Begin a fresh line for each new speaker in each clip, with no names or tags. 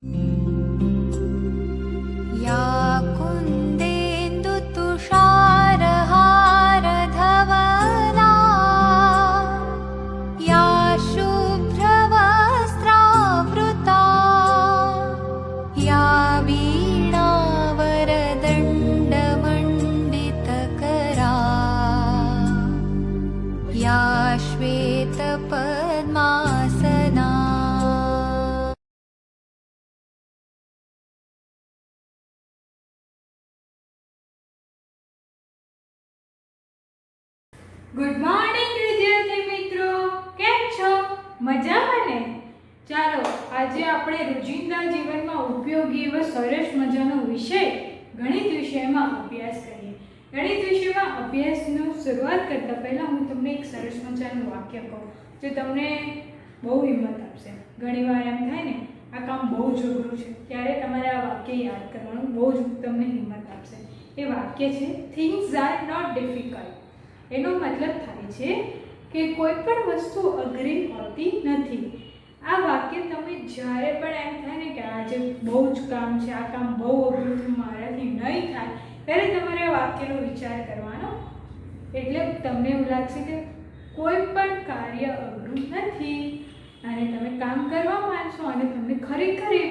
या कुन्देन्दुतुषारहारधवला या शुभ्रवस्त्रावृता या वीणावरदण्डमण्डितकरा या श्वेतपद्मासना।
ગુડ મોર્નિંગ વિદ્યાર્થી મિત્રો, કેમ છો? મજામાં ને? ચાલો આજે આપણે રોજિંદા જીવનમાં ઉપયોગી એવો સરસ મજાનો વિષય ગણિત વિષયમાં અભ્યાસ કરીએ. ગણિત વિષયમાં અભ્યાસનો શરૂઆત કરતા પહેલા હું તમને એક સરસ મજાનું વાક્ય કહું જે તમને બહુ હિંમત આપશે. ઘણીવાર એમ થાય ને આ કામ બહુ જ અઘરું છે, ત્યારે તમારે આ વાક્ય યાદ કરવાનું બહુ જ તમને હિંમત આપશે. એ વાક્ય છે થિંગ્સ આર નોટ ડિફિકલ્ટ. એનો મતલબ થાય છે કે કોઈ પણ વસ્તુ અઘરી હોતી નથી. આ વાક્ય તમે જ્યારે પણ એમ થાય ને કે આજે બહુ જ કામ છે, આ કામ બહુ અઘરું છે, મારાથી નહીં થાય, ત્યારે તમારે આ વાક્યનો વિચાર કરવાનો. એટલે તમને એવું લાગશે કે કોઈ પણ કાર્ય અઘરું નથી અને તમે કામ કરવા માંડશો અને તમને ખરેખર એ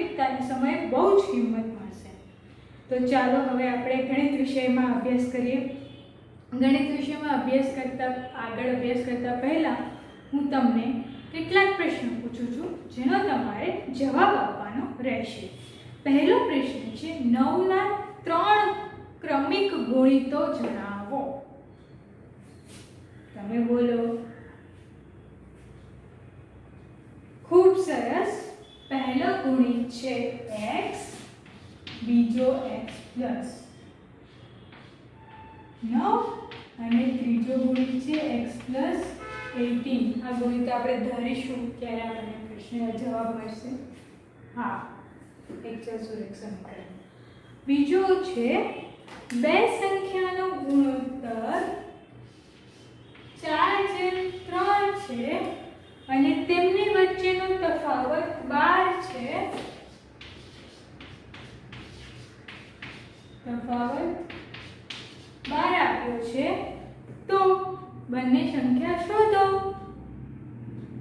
સમયે બહુ જ હિંમત મળશે. તો ચાલો હવે આપણે ગણિત વિષયમાં અભ્યાસ કરીએ. ગણિત વિષયમાં આગળ અભ્યાસ કરતા પહેલાં હું તમને કેટલાક પ્રશ્નો પૂછું છું જેનો તમારે જવાબ આપવાનો રહેશે. પહેલો પ્રશ્ન છે 9ના 3 ક્રમિક ગુણિતો જણાવો. તમે બોલો. ખૂબ સરસ. પહેલો ગુણિત છે x, બીજો x પ્લસ 9 અને ત્રીજો ગુણિત છે x પ્લસ 18. આ ગુણિત આપણે ધારીશું ત્યારે આપણને પ્રશ્નનો જવાબ મળશે. હા, એક ચતુર્ભુજ સમીકરણ. બીજો છે બે સંખ્યાનો ગુણોત્તર 4/3 છે અને તેમની વચ્ચેનો તફાવત 12 છે. તફાવત 12 આપ્યો છે, તો બંને સંખ્યા શોધો.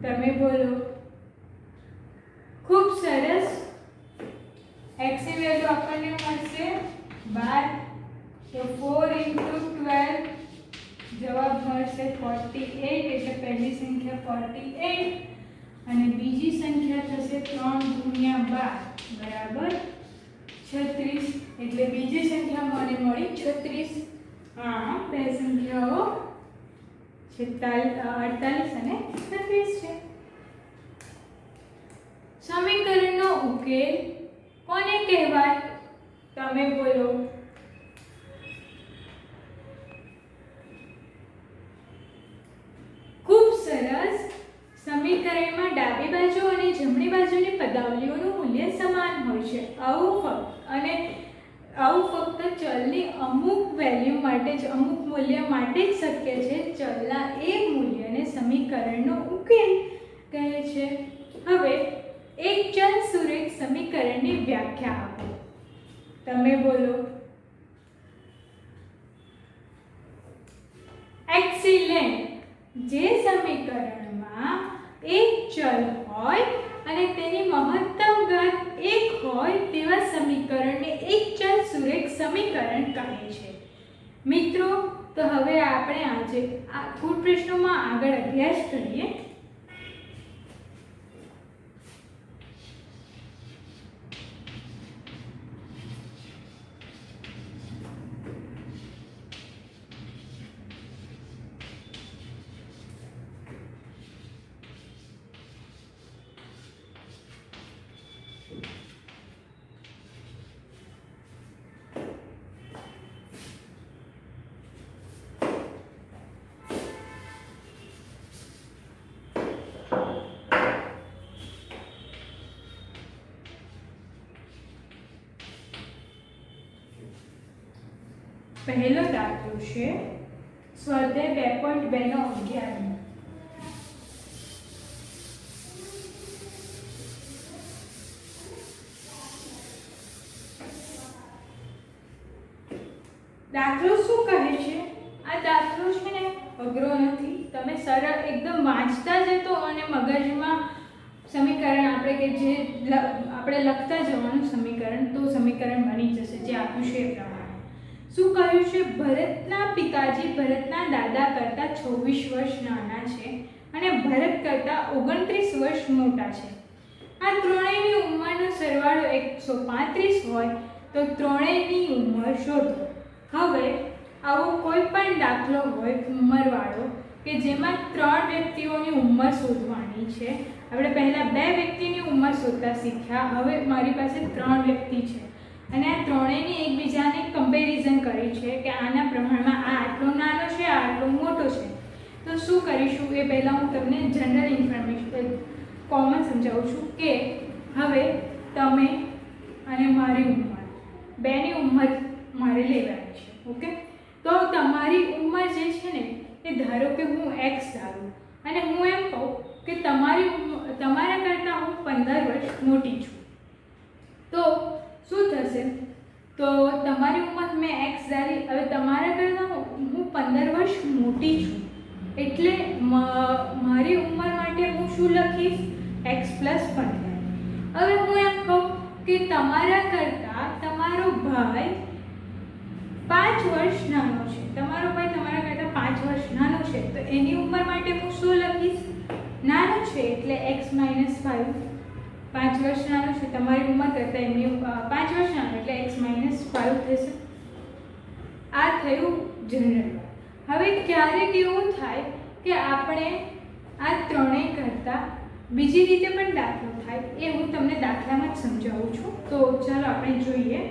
તમે બોલો. ખૂબ સરસ. x ની વેલ્યુ આપણને મળશે 12, તો 4 × 12 જવાબ મળશે 48. એટલે પહેલી સંખ્યા 48 અને બીજી સંખ્યા થશે 3 × 12 બરાબર 36. એટલે બીજી સંખ્યા મને મળી 36. હા, બે સંખ્યાઓ 48 અને 36 છે. સમીકરણનો ઉકેલ કોને કહેવાય? તમે બોલો. ખૂબ સરસ. સમીકરણમાં ડાબી બાજુ અને જમણી બાજુની પદાવલીઓનું મૂલ્ય સમાન હોય છે. આવું ફક્ત ચલની અમુક વેલ્યુ માટે જ, અમુક મૂલ્ય માટે જ શક્ય છે. ચલના એક મૂલ્યને સમીકરણનો ઉકેલ કહે છે. હવે એક ચલ સુરેખ સમીકરણની વ્યાખ્યા આપો. તમે બોલો. એક્સિલેન્ટ. જે સમીકરણમાં એક ચલ હોય અને તેની મહત્તમ ઘાત 1 હોય તેવા સમીકરણને એક ચલ સુરેખ સમીકરણ કહે છે. મિત્રો, તો હવે આપણે આજે આ કુલ પ્રશ્નોમાં આગળ અભ્યાસ કરીએ. પહેલો દાખલો છે સ્વાધ્યાય 2.2 નો 11. દાખલો શું કહે છે? આ દાખલો છે ને અઘરો નથી, તમે સરળ એકદમ વાંચતા જતો અને મગજમાં સમીકરણ આપણે કે જે આપણે લખતા જવાનું સમીકરણ, તો સમીકરણ બની જશે જે આપ્યું છે એ પ્રમાણે. શું કહ્યું છે? ભરતના પિતાજી ભરતના દાદા કરતાં 26 વર્ષ નાના છે અને ભરત કરતાં 29 વર્ષ મોટા છે. આ ત્રણેયની ઉંમરનો સરવાળો 135 હોય તો ત્રણેયની ઉંમર શોધો. હવે આવો કોઈ પણ દાખલો હોય ઉંમરવાળો કે જેમાં ત્રણ વ્યક્તિઓની ઉંમર શોધવાની છે. આપણે પહેલાં બે વ્યક્તિની ઉંમર શોધતા શીખ્યા, હવે મારી પાસે ત્રણ વ્યક્તિ છે અને આ ત્રણેયની એકબીજાને કમ્પેરિઝન કરી છે કે આના પ્રમાણમાં આ આટલો નાનો છે, આ આટલો મોટો છે. તો શું કરીશું એ પહેલાં હું તમને જનરલ ઇન્ફોર્મેશન કોમન સમજાવું છું કે હવે તમે અને મારી ઉંમર બેની ઉંમર મારે લેવાની છે. ઓકે, તો તમારી ઉંમર જે છે ને એ ધારો કે હું એક્સ ધારું અને હું એમ કહું કે તમારા કરતાં હું 15 વર્ષ મોટી છું. તો શું થશે? તો તમારી ઉંમર મેં એક્સ ધારી, હવે તમારા કરતાં હું 15 વર્ષ મોટી છું એટલે મારી ઉંમર માટે હું શું લખીશ? x + 15. હવે હું એમ કહું કે તમારા કરતાં તમારો ભાઈ 5 વર્ષ નાનો છે, તમારો ભાઈ તમારા કરતાં 5 વર્ષ નાનો છે, તો એની ઉંમર માટે હું શું લખીશ? નાનો છે એટલે x - 5. 5 વર્ષ નાનો છે તમારી ઉંમર કરતાં એમની 5 વર્ષ નાનો એટલે x - 5 થશે. આ થયું જનરલ. હવે ક્યારેક એવું થાય કે આપણે આ ત્રણેય કરતાં બીજી રીતે પણ દાખલો થાય, એ હું તમને દાખલામાં જ સમજાવું છું. તો ચાલો આપણે જોઈએ.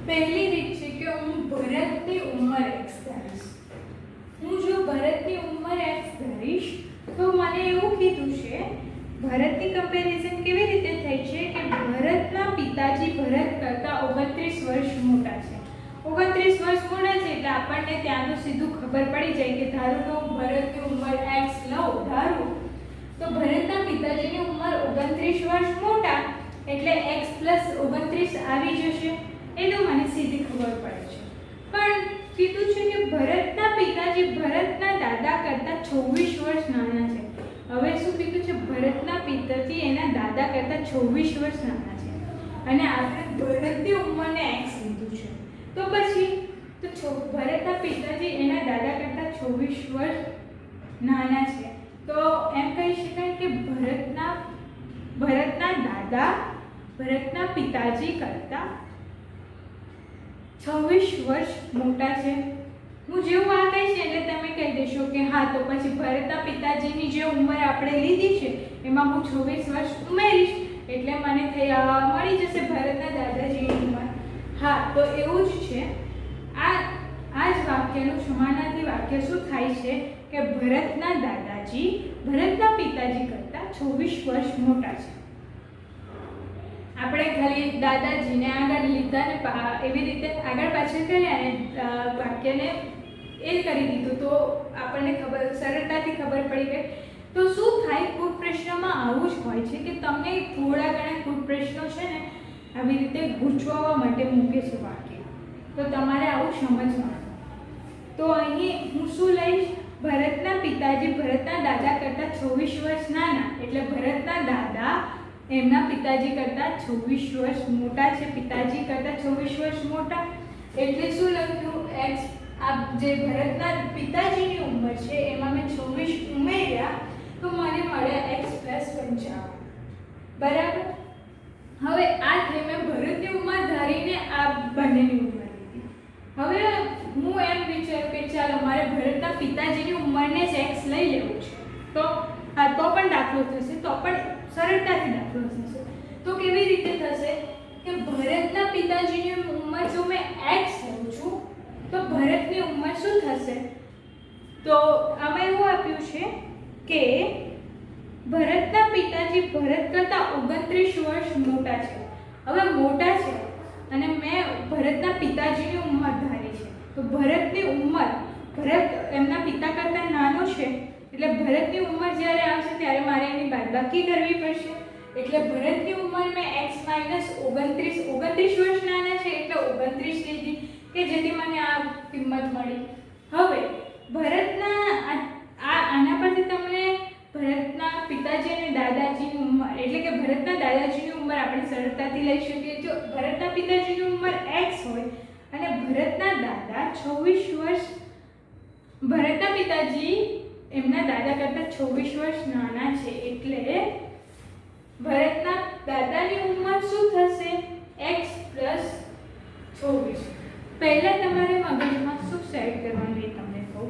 પહેલી રીત છે કે હું ભરતની ઉંમર x ધારીશ. હું જો ભરતની ઉંમર x ધારીશ તો મને એવું કીધું છે, ભરતની કમ્પેરિઝન કેવી રીતે થઈ છે કે ભરતના પિતાજી ભરત કરતાં 29 વર્ષ મોટા છે. 29 વર્ષ મોટા છે એટલે આપણને ત્યાં તો સીધું ખબર પડી જાય કે ધારો કે હું ભરતની ઉંમર x લઉં ધારું તો ભરતના પિતાજીની ઉંમર 29 વર્ષ મોટા એટલે x + 29 આવી જશે. એ તો મને સીધી ખબર પડે છે. પણ કીધું છે કે ભરતના પિતાજી ભરતના દાદા કરતાં 26 વર્ષ નાના છે. હવે શું કીધું છે? ભરતના પિતાજી એના દાદા કરતાં 26 વર્ષ નાના છે અને આપણે ભરતની ઉંમરને x લીધું છે. તો પછી ભરતના પિતાજી એના દાદા કરતાં 26 વર્ષ નાના છે, તો એમ કહી શકાય કે ભરતના દાદા ભરતના પિતાજી કરતાં 26 વર્ષ મોટા છે. હું જેવું આ કહીશ એટલે તમે કહી દેશો કે હા, તો પછી ભરતના પિતાજીની જે ઉંમર આપણે લીધી છે એમાં હું 26 વર્ષ ઉમેરીશ એટલે મને મળી જશે ભરતના દાદાજીની ઉંમર. હા, તો એવું જ છે. આ જ વાક્યનું સમાનાર્થી વાક્ય શું થાય છે કે ભરતના દાદાજી ભરતના પિતાજી કરતાં 26 વર્ષ મોટા છે. આપણે ખાલી દાદાજીને આગળ લીધા ને એવી રીતે આગળ પાછળ કર્યા અને વાક્યને એ કરી દીધું તો આપણને સરળતાથી ખબર પડી ગઈ. તો શું થાય? કૂટ પ્રશ્નમાં આવું જ હોય છે કે તમને થોડા ઘણા કૂટ પ્રશ્નો છે ને આવી રીતે ગૂંચવવા માટે મૂકે છે વાક્ય, તો તમારે આવું સમજવાનું. તો અહીં હું શું લઈશ? ભરતના પિતાજી ભરતના દાદા કરતાં 26 વર્ષ નાના એટલે ભરતના દાદા એમના પિતાજી કરતાં 26 વર્ષ મોટા છે. પિતાજી કરતાં 26 વર્ષ મોટા એટલે શું લખ્યું? x. આ જે ભરતના પિતાજીની ઉંમર છે એમાં મેં 26 ઉમેર્યા તો મને મળ્યા x + 55. બરાબર. હવે આ થઈ મેં ભરતની ઉંમર ધારીને આ બંનેની ઉંમર લીધી. હવે હું એમ વિચારું કે ચાલો મારે ભરતના પિતાજીની ઉંમરને જ x લઈ લેવું છે, તો પણ દાખલો થશે, તો પણ સરળતાથી દાખલો થશે. તો કેવી રીતે થશે કે ભરતના પિતાજીની ઉંમર જો મેં x લઉં છું તો ભરતની ઉંમર શું થશે? તો આમાં એવું આપ્યું છે કે ભરતના પિતાજી ભરત કરતાં 29 વર્ષ મોટા છે. હવે મોટા છે અને મેં ભરતના પિતાજીની ઉંમર ધારી છે. તો ભરતની ઉંમર, ભરત એમના પિતા કરતાં નાનો છે, એટલે ભરતની ઉંમર જ્યારે આવશે ત્યારે મારે એની બાદબાકી કરવી પડશે. એટલે ભરતની ઉંમર મેં x - 29 વર્ષ નાના છે એટલે 29 લીધી કે જેથી મને આ કિંમત મળી. હવે ભરતના આના પરથી તમને ભરતના પિતાજી અને દાદાજીની ઉંમર એટલે કે ભરતના દાદાજીની ઉંમર આપણે સરળતાથી લઈ શકીએ. જો ભરતના પિતાજીની ઉંમર x હોય અને ભરતના દાદા 26 વર્ષ, ભરતના પિતાજી એમના દાદા કરતાં 26 વર્ષ નાના છે એટલે ભરતના દાદાની ઉંમર શું થશે? x + 26. પહેલા તમારે મગજમાં શું સેટ કરવાનું એ તમને કહું.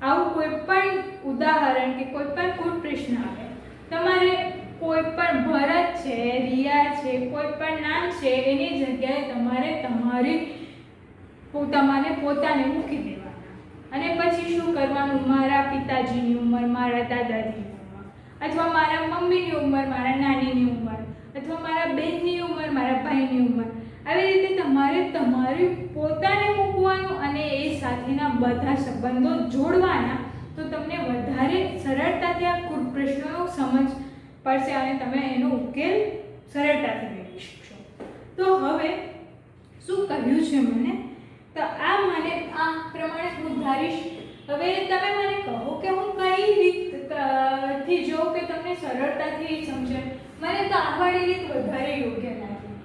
આવું કોઈ પણ ઉદાહરણ કે કોઈ પણ કોઈ પ્રશ્ન આવે, તમારે કોઈ પણ ભરત છે, રિયા છે, કોઈ પણ નામ છે એની જગ્યાએ તમારે તમારે પોતાને મૂકી દેવાના અને પછી શું કરવાનું? મારા પિતાજીની ઉંમર, મારા દાદાજીની ઉંમર, અથવા મારા મમ્મીની ઉંમર, મારા નાનીની ઉંમર, અથવા મારા બહેનની ઉંમર, મારા ભાઈની ઉંમર, આવી રીતે તમારે તમારી પોતાને મૂકવાનું અને એ સાથેના બધા સંબંધો જોડવાના. તો તમને વધારે સરળતાથી આ કુલ પ્રશ્નોનો સમજ પડશે અને તમે એનો ઉકેલ સરળતાથી મેળવી શકશો. તો હવે શું કહ્યું છે મને? તો આ મને આ પ્રમાણે હું ધારીશ. હવે તમે મને કહો કે હું કઈ રીતથી જોઉં કે તમને સરળતાથી સમજાય. મને તો આ વાળી રીત વધારે યોગ્ય લાગી.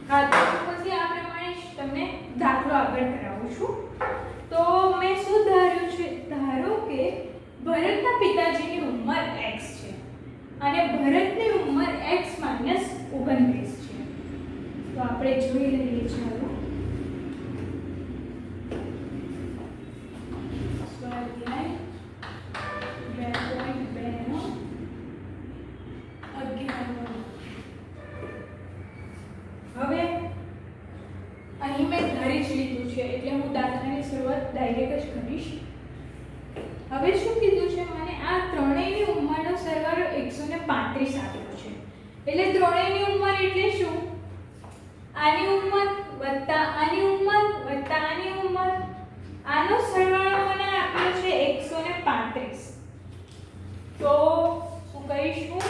હા, તો પછી આ પ્રમાણે તમને દાખલો આગળ કરાવું છું. તો મેં શું ધાર્યું છે? ધારો કે ભરતના પિતાજીની ઉંમર x છે અને ભરતની ઉંમર x - 29 છે. તો આપણે જોઈ લઈએ. ચાલો સ્વાધ્યાય 2.2 નો 11. હવે અહીં મેં ધારી જ લીધું છે એટલે હું દાખલાની શરૂઆત ડાયરેક્ટ જ કરીશ. હવે શું કીધું છે મને? આ ત્રણેયની ઉંમરનો સરવાળો 135 આપ્યો છે. એટલે ત્રણેયની ઉંમર એટલે શું? આની ઉંમર વત્તા આની ઉંમર વત્તા આની ઉંમર, આનો સરવાળો મને આપ્યો છે 135. તો શું કહીશું?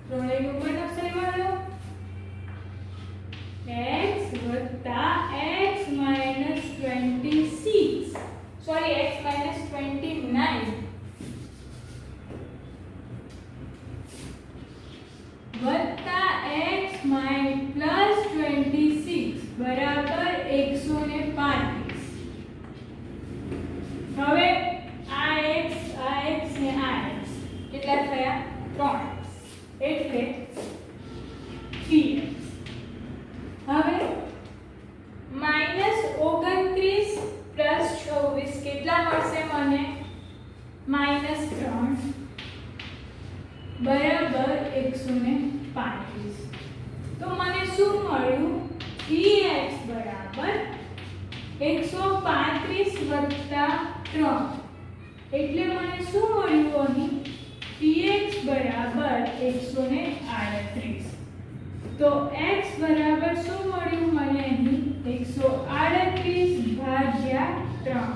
ત્રણેયની ઉંમરનો સરવાળો x વત્તા x - 29 સોરી x - 29 વત્તા x - +26 બરાબર 135. હવે આ x ને આ x કેટલા થયા? 3x એટલે 3x. હવે -29 + 26 કેટલા મળશે મને? -3 બરાબર 135. તો મને શું મળ્યું? 3x બરાબર 135 + 3 એટલે મને શું મળ્યું અહીં? 3x બરાબર 138. તો x બરાબર શું મળ્યું મને અહીં? 138/3.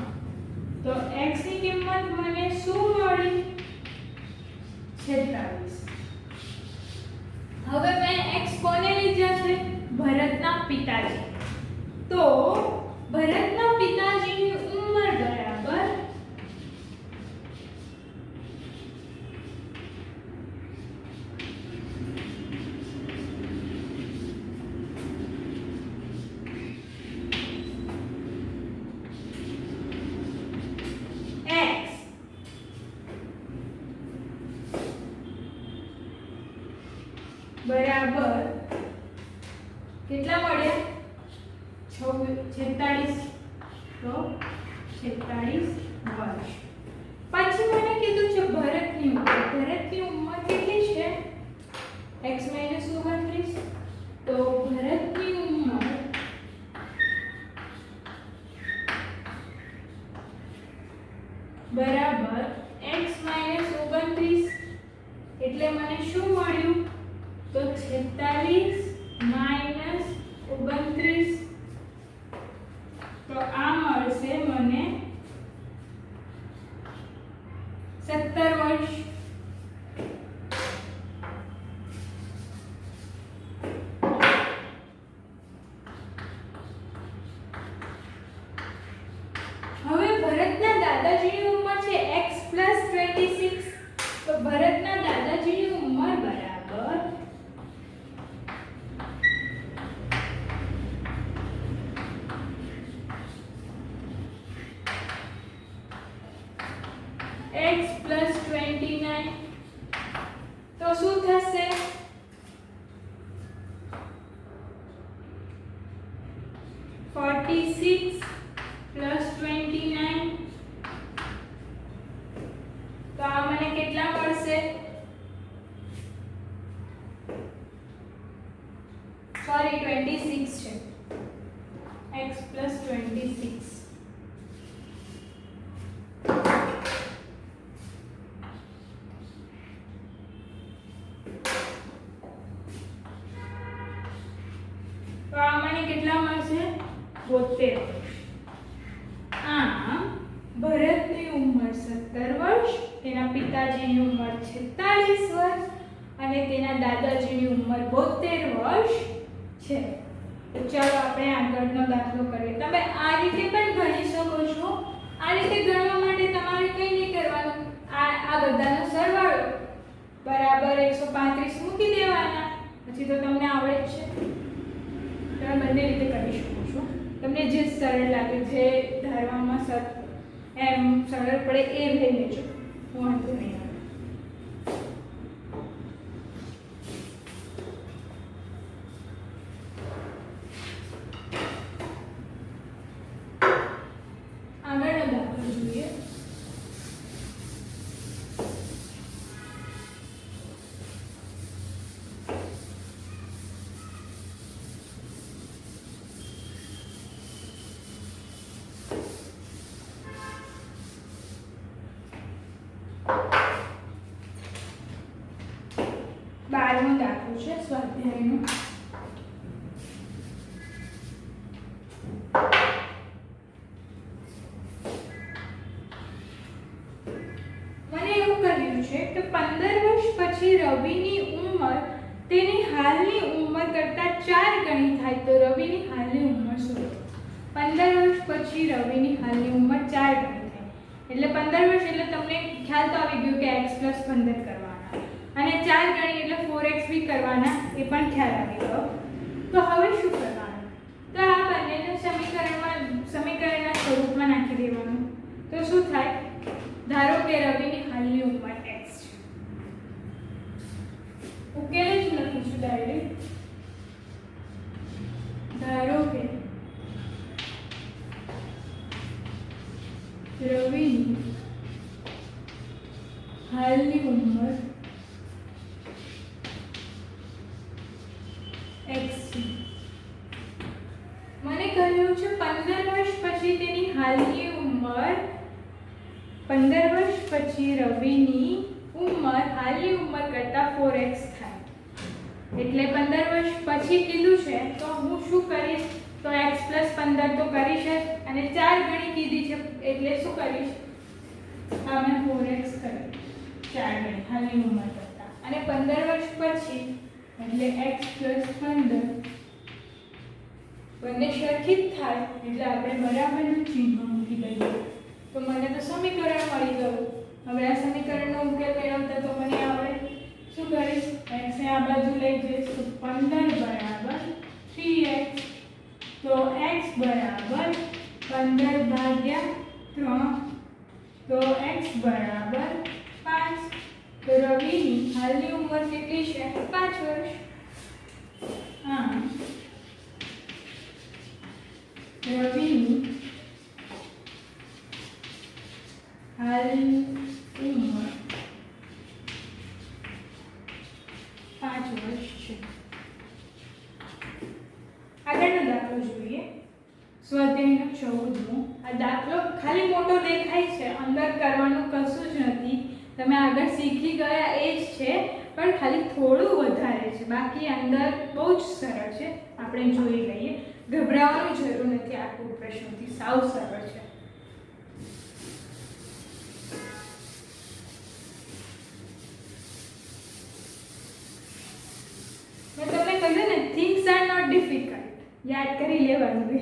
તો x ની કિંમત મને શું મળી? 46. હવે મેં x કોને લીધા છે? ભરતના પિતાજી. તો ભરતના પિતાજીની ઉંમર બરાબર બરાબર કેટલા મળ્યા? 46. તો 46 વર્ષ. પછી મને કીધું છે ભરતની ઉંમર. ભરતની ઉંમર કેટલી છે? x - 29. તો ભરતની ઉંમર બરાબર x - 29 મને શું મળ્યું? તો 46 માઈનસ 29, તો આ મળશે મને 17 વર્ષ. હવે ભરતના દાદાજીની ઉંમર છે x + 26, તો ભરતના દાદાજીની ઉંમર બરાબર x + 29, તો શું થશે? 46 + 29, તો આ મને કેટલા મળશે? સોરી 26 છે. x + 26, તો આ મને કેટલા મળશે? 72 વર્ષ. આમ ભરતની ઉંમર 17 વર્ષ, તેના પિતાજીની ઉંમર 46 વર્ષ અને તેના દાદાજીની ઉંમર 72 વર્ષ છે. તો ચાલો આપણે આગળનો દાખલો કરીએ. તમે આ રીતે પણ ગણી શકો છો. આ રીતે ગણવા માટે તમારે કંઈ નહીં કરવાનું. આ બધાનો સરવાળો બરાબર 135 મૂકી દેવાના. પછી તો તમને આવડે જ છે. તમે બંને રીતે કરી શકો છો. તમને જે સરળ લાગે, જે ધારવામાં એમ સરળ પડે એ લઈ લેજો. વાંધો નહીં આવે. આગળનો દાખલો જોઈએ. બારમો દાખલો છે સ્વાધ્યાયનો. મને એવું કહ્યું છે કે 15 વર્ષ પછી રવિની ઉંમર તેની હાલની ઉંમર કરતાં 4 ગણી થાય તો રવિની હાલની ઉંમર શું? 15 વર્ષ પછી રવિની હાલની ઉંમર 4 ગણી થાય એટલે 15 વર્ષ એટલે તમને ખ્યાલ તો આવી ગયો કે x + 15 કરવાના અને 4 ગણી એટલે 4x બી કરવાના, એ પણ ખ્યાલ આવી ગયો. તો હવે શું કરવાનું? તો આ બંનેને સમીકરણના સ્વરૂપમાં નાખી દેવાનું. તો શું થાય? ધારો કે રવિની હાલની ઉંમર x છે. ઉકેલ જ લખીશું ડાયરેક્ટ. ધારો કે રવિની હાલની ઉંમર x છે. મને કહ્યું છે 15 વર્ષ પછી તેની હાલની ઉંમર 15 વર્ષ પછી રવિની ઉંમર હાલની ઉંમર કરતાં 4x થાય. એટલે 15 વર્ષ પછી કીધું છે તો હું શું કરીશ? તો x + 15 તો કરીશ જ અને 4 ગણી કીધી છે એટલે શું કરીશ? આ મેં 4x કરી 4 ગણી હાલની ઉંમર કરતાં. અને 15 વર્ષ પછી એટલે x + 15 બંને સરખી જ થાય એટલે આપણે બરાબરનું ચિહ્ન મૂકી દઈએ. તો મને તો સમીકરણ મળી ગયું. હવે આ સમીકરણનો ઉકેલ મેળવતા તો મને આવડે. શું કરીશ? x ને આ બાજુ લઈ જઈશ તો 15 બરાબર 3x. તો x બરાબર 15/3, તો x બરાબર 5. તો રવિની હાલની ઉંમર કેટલી છે? 5 વર્ષ. હા, રવિની હાલની ઉંમર 5 વર્ષ છે. આગળનો દાખલો જોઈએ. સ્વાધ્યાયનો 14મો. આ દાખલો ખાલી મોટો દેખાય છે, અંદર કરવાનું કશું જ નથી. તમે આગળ શીખી ગયા એ જ છે, પણ ખાલી થોડું વધારે છે, બાકી અંદર બહુ જ સરળ છે. આપણે જોઈ લઈએ, ગભરાવાની જરૂર નથી. આખું પ્રશ્નોથી સાવ સરળ છે. મેં તમને કહ્યું ને, things are not difficult. યાદ કરી લેવાનું છે.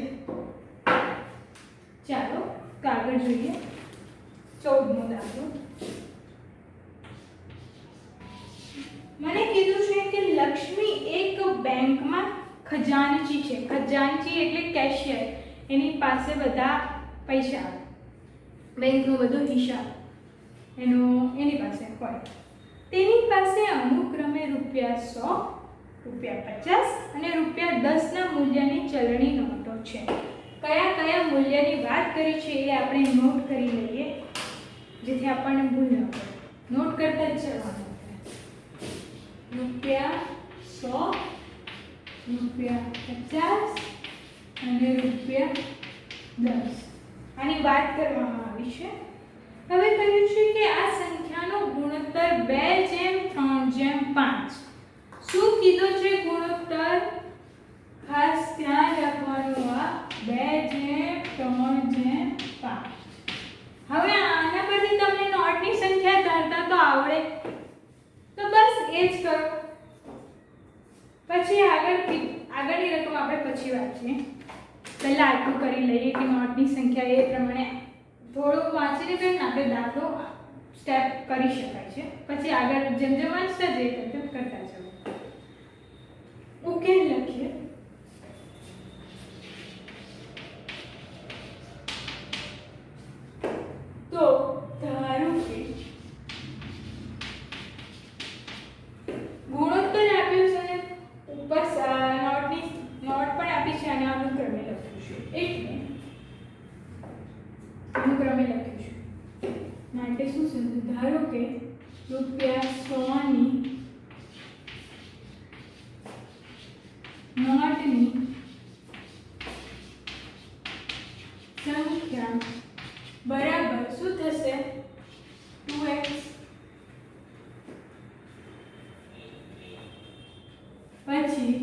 ચાલો તો આગળ જોઈએ. 14મો દાખલો. મને કીધું છે કે લક્ષ્મી એક બેંકમાં ખજાનચી છે. ખજાનચી એટલે કેશિયર. એની પાસે બધા પૈસા, બેંકનો બધો હિસાબ એની પાસે હોય. તેની પાસે અનુક્રમે ₹100, ₹50 અને ₹10ના મૂલ્યની ચલણી નોટો છે. કયા કયા મૂલ્યની વાત કરી છે એ આપણે નોટ કરી લઈએ, જેથી આપણને ભૂલ ન પડે. નોટ કરતા જ જવાનું. ₹100, ₹50 અને ₹10. આની વાત કરવામાં આવી છે. હવે કહ્યું છે કે આ સંખ્યાનો ગુણોત્તર 2:3:5. શું કીધું છે ગુણોત્તર? ખાસ ધ્યાન રાખવાનું. આ 2:3:5. હવે આના પરથી તમને નોટની સંખ્યા ગણતા તો આવડે, તો બસ એ જ કરો. પછી આગળની રકમ આપણે પછી વાંચીએ. પહેલા આટલું કરી લઈએ કે નોટની સંખ્યા એ પ્રમાણે થોડુંક વાંચીને કંઈ આપણે દાખલો સ્ટેપ કરી શકાય છે. પછી આગળ જેમ જેમ વાંચતા જઈએ તેમ કરતા જવું. ઉકેલ લખીએ. તો ધારો કે ગુણોત્તર આપ્યું છે અને ઉપર નોટ પણ આપી છે અને અનુક્રમે લખ્યું છે. એટલે અનુક્રમે લખ્યું છે માટે શું છે? ધારો કે ₹100ની નોટની સંખ્યા બરાબર શું થશે? 2x. પછી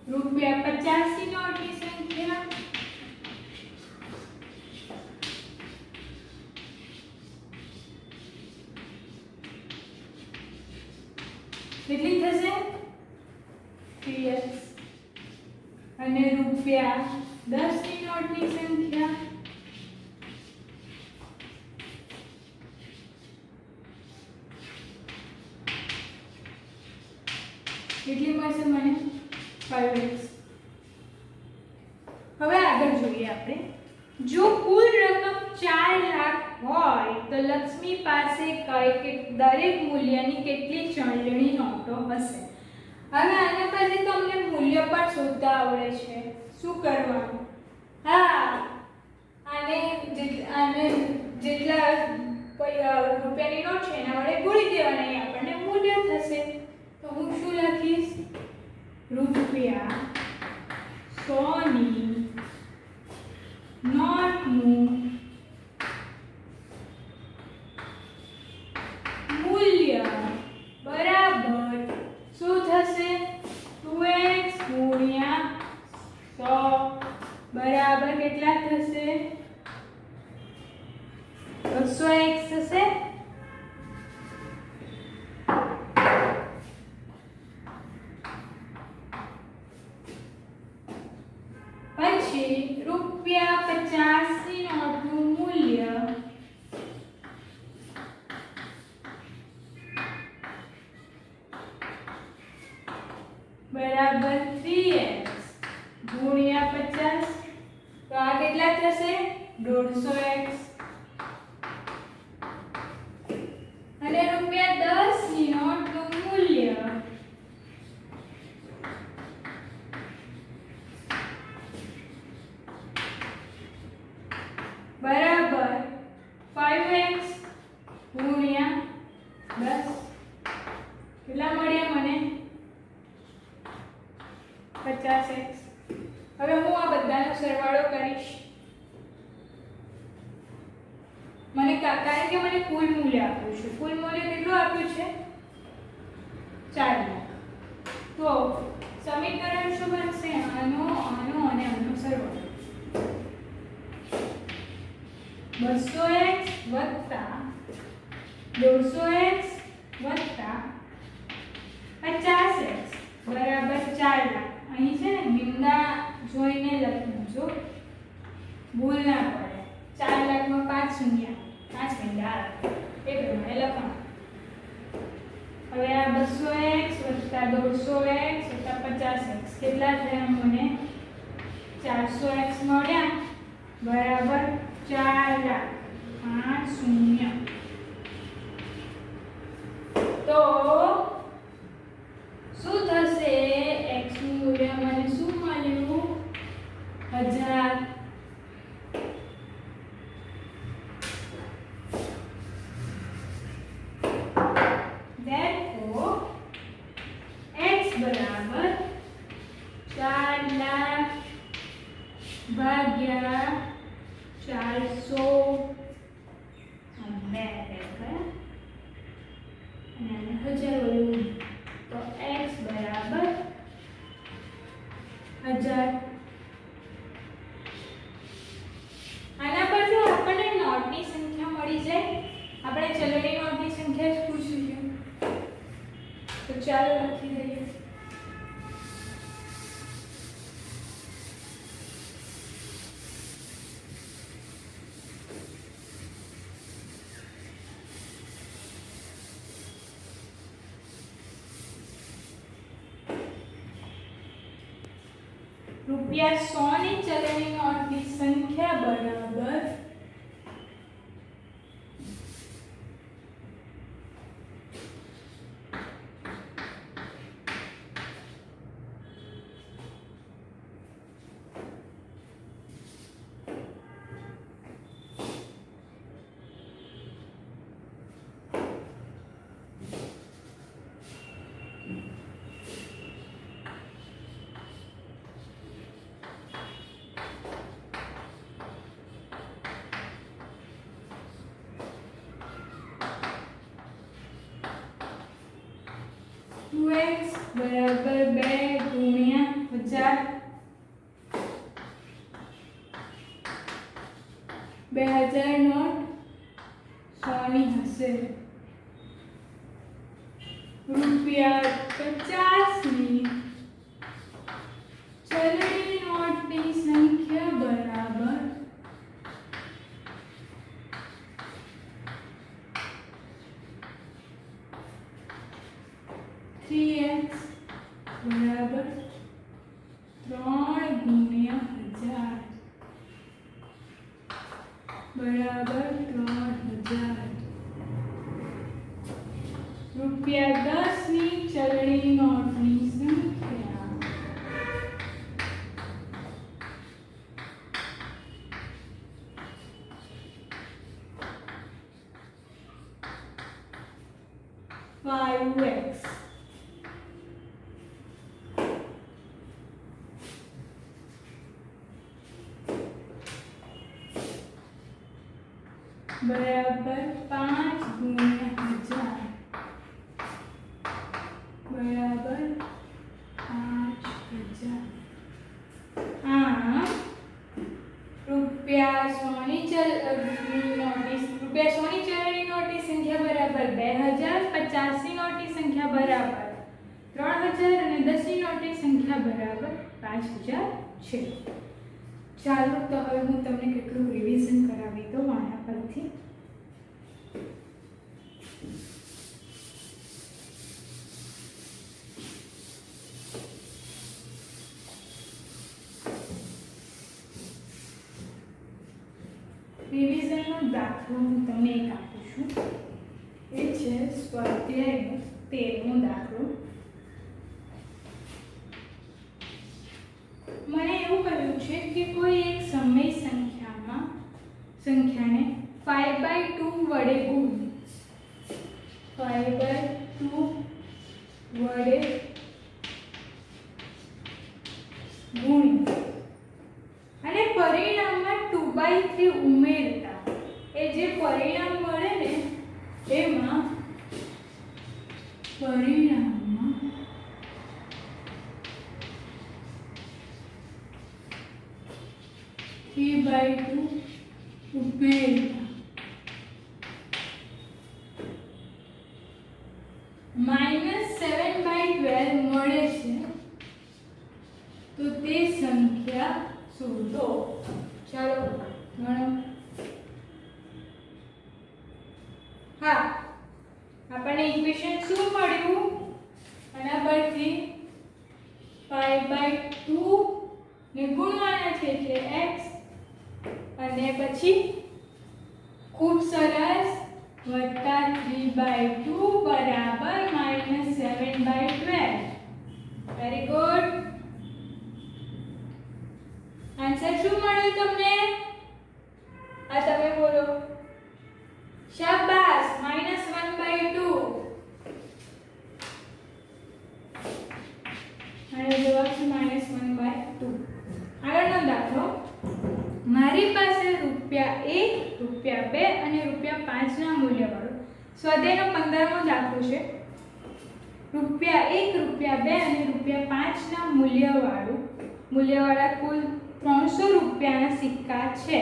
₹50ની નોટની સંખ્યા કેટલી થશે? 3x. અને ₹10ની નોટની સંખ્યા કેટલી મળશે મને? 5x. હવે આગળ જોઈએ આપણે. જો કુલ રકમ 4 લાખ હોય તો લક્ષ્મી પાસે દરેક મૂલ્યની કેટલી ચલણી નોટો હશે? હવે આના પરથી તમને મૂલ્ય પણ શોધતા આવડે છે. શું કરવાનું? હા, આને જેટલા રૂપિયાની નોટ છે એના વડે ગુણી દેવાના, એ આપણને મૂલ્ય થશે. તો હું શું લખીશ? ₹100ની નોટનું મૂલ્ય બરાબર શું થશે? 2x ગુણ્યા 100 બરાબર કેટલા થશે? 200x થશે. પછી ₹50ની નોટનું મૂલ્ય બરાબર 3x ગુણ્યા 50. તો આ કેટલા થશે? 150x. અને ₹10ની નોટનું મૂલ્ય બરાબર 5x ગુણ્યા 10. કેટલા મળ્યા મને? 50x. હવે હું આ બધાનો સરવાળો કરીશ. કારણ કે મને કુલ મૂલ્ય આપ્યું છે. કુલ મૂલ્ય કેટલું આપ્યું છે? 4 લાખ. તો સમીકરણ શું બનશે? આનો અને આનો સરવાળો 200x વત્તા 150x વત્તા 50x બરાબર 4 લાખ. અહીં છે ને બિંદા જોઈને લખજો, ભૂલ ના પડે. 4 લાખમાં 5 શૂન્ય, 5 બિંદા એ પ્રમાણે લખવાનું. હવે આ 200x વત્તા 150x વત્તા 50x કેટલા થયા? મને 400x મળ્યા બરાબર 4 લાખ 5 શૂન્ય. તો શું થશે? x નું મૂલ્ય મને શું મળ્યું? 1000. Therefore, x બરાબર 4 લાખ ભાગ્યા 400 અને 1000 વળ્યું. તો x બરાબર 1000. આના પરથી આપણને નોટની સંખ્યા મળી જાય. આપણે ચલણી નોટની સંખ્યા જ પૂછ્યું છે, તો ચાલો લખી દઈએ. રૂપિયા 100 ની ચલણી નોટની સંખ્યા બરાબર 2x બરાબર 2 ગુણ્યા 1000. 2000 નોટ 100 ની હશે. રૂપિયા 50 ની ચલણી નોટની સંખ્યા બરાબર 3x બરાબર 3 ગુણ્યા 1000 બરાબર 3000. રૂપિયા 10 ની ચલણી નોટની સંખ્યા x બરાબર 5 ગુણ્યા 1000 બરાબર 5000. આમ રૂપિયા 100 ની ચલણી નોટની સંખ્યા બરાબર 2000, 50 ની નોટની સંખ્યા બરાબર 3000 અને 10 ની નોટની સંખ્યા બરાબર 5000 છે. ચાલો તો હવે હું તમને કેટલું રિવિઝન કરાવી દઉં આના પરથી. રિવિઝનનો દાખલો હું તમને એક આપું છું. એ છે સ્વાધ્યાયનો 13મો દાખલો. મને એવું કહ્યું છે કે કોઈ એક સમય સંખ્યાને 5/2 વડે ગુણ 5/2 વડે ગુણી અને પરિણામમાં 2/3 ઉમેરતા એ જે પરિણામ મળે ને એમાં પરિણામમાં 3/2 ઉમેરતા -7/12 મળે છે તો તે સંખ્યા શોધો. ચાલો ગણો. હા, આપણને ઇક્વેશન શું મળ્યું? આના પરથી 5/2 ને ગુણવાના છે એટલે x અને પછી ખૂબ સરસ +3/2 બરાબર -7/12. Very good. આન્સર શું મળ્યું તમને? આ તમે બોલો. શાબાશ, -1/2. અને જવાબ છે -1/2. આગળનો દાખલો. મારી પાસે ₹1, ₹2 અને ₹5 ના મૂલ્યવાળો સ્વાધ્યાયનો 15મો દાખલો છે. ₹1, ₹2 અને ₹5 ના મૂલ્યવાળા કુલ 300 રૂપિયાના સિક્કા છે.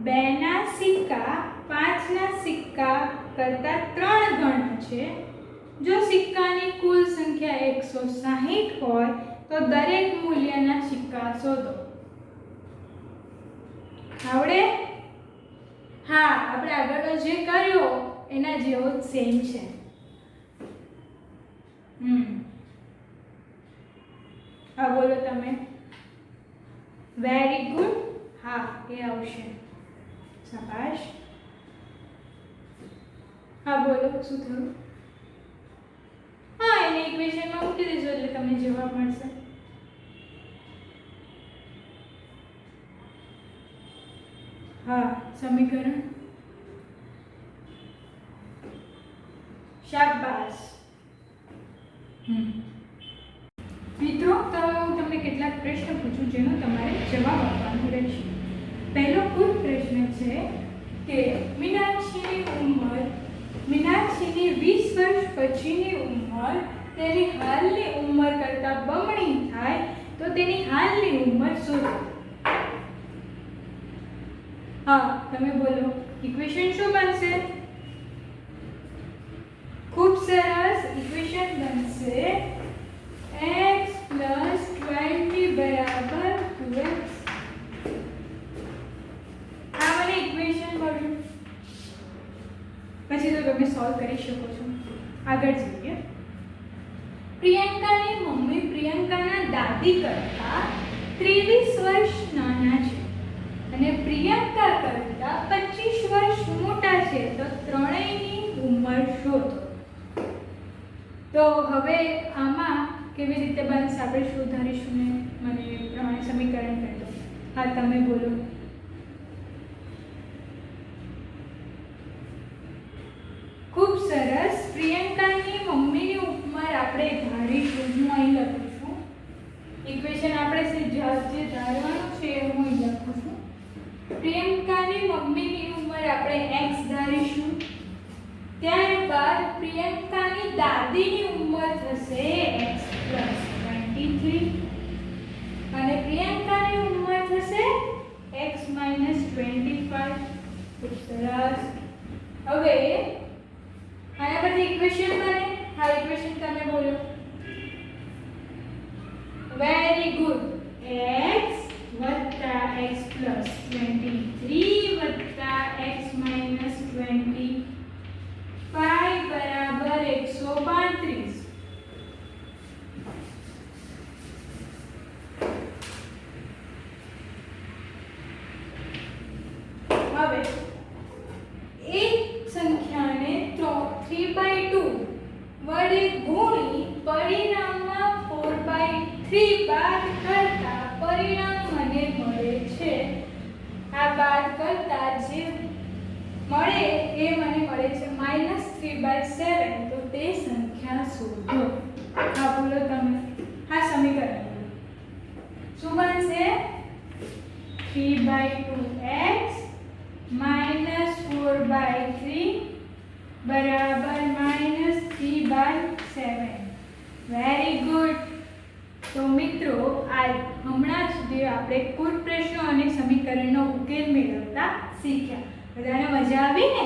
2 ના સિક્કા 5 ના સિક્કા કરતા 3 ગણા છે. જો સિક્કાની કુલ સંખ્યા 160 હોય તો દરેક મૂલ્યના સિક્કા શોધો. આવડે? હા, આપણે આગળનો જે કર્યો એના જેવો જ સેમ છે. હા બોલો તમે. Very good. હા, એ આવશે. શાબાશ. હા બોલો, શું થયું? હા, એને ઇક્વેશનમાં મૂકી દેજો એટલે તમને જવાબ મળશે. હા, સમીકરણ. શાબાશ. મિત્રો, તો હું તમને કેટલાક પ્રશ્ન પૂછું જેનો તમારે જવાબ આપવાનો રહેશે. પહેલો કુલ પ્રશ્ન છે કે મીનાક્ષીની 20 વર્ષ પછીની ઉંમર તેની હાલની ઉંમર કરતાં બમણી થાય તો તેની હાલની ઉંમર શોધો. હા, તમે બોલો. ઇક્વેશન શું બનશે? ખૂબ સરસ. ઇક્વેશન બનશે x + 20 બરાબર 2x. આ મને ઇક્વેશન મળ્યું. પછી તો તમે સોલ્વ કરી શકો છો. આગળ જોઈએ. પ્રિયંકાની મમ્મી પ્રિયંકાના દાદી કરતા 23 વર્ષ નાના છે અને પ્રિયંકા કરતા 25 વર્ષ મોટા છે તો ત્રણેયની ઉંમર શોધો. તો હવે આમાં કેવી રીતે બનશે આપણે શું ધારીશું ને મને પ્રમાણે સમીકરણ કરી દો. હા, તમે બોલો. ખૂબ સરસ. પ્રિયંકાની મમ્મીની ઉંમર આપણે ધારીશું. હું અહીં લખું છું. ઇક્વેશન આપણે જે ધારવાનું છે હું અહીં લખું છું. પ્રિયંકાની મમ્મીની ઉંમર આપણે x ધારીશું. ત્યારબાદ પ્રિયંકાની દાદીની ઉંમર થશે x + 23 અને પ્રિયંકાની ઉંમર થશે x - 25. ખૂબ સરસ. હવે આના પરથી ઇક્વેશન બને. હા, ઇક્વેશન તમે બોલો. Very good. x + x + 23 + x - 25 બરાબર 135. હવે એક સંખ્યાને 3/2 વડે ગુણી પરિણામમાં 4/3 બાદ કરતા પરિણામ મને મળે છે. આ બાદ કરતા જે મળે એ મને મળે છે -3/7. તો તે સંખ્યા શોધો. હા બોલો તમે. હા, સમીકરણ બોલો. શું બનશે? 3/2x -4/3 બરાબર -3/7. Very good. તો મિત્રો, આજ હમણાં સુધી આપણે કુલ પ્રશ્નો અને સમીકરણનો ઉકેલ મેળવતા શીખ્યા. બધાને મજા આવી ને?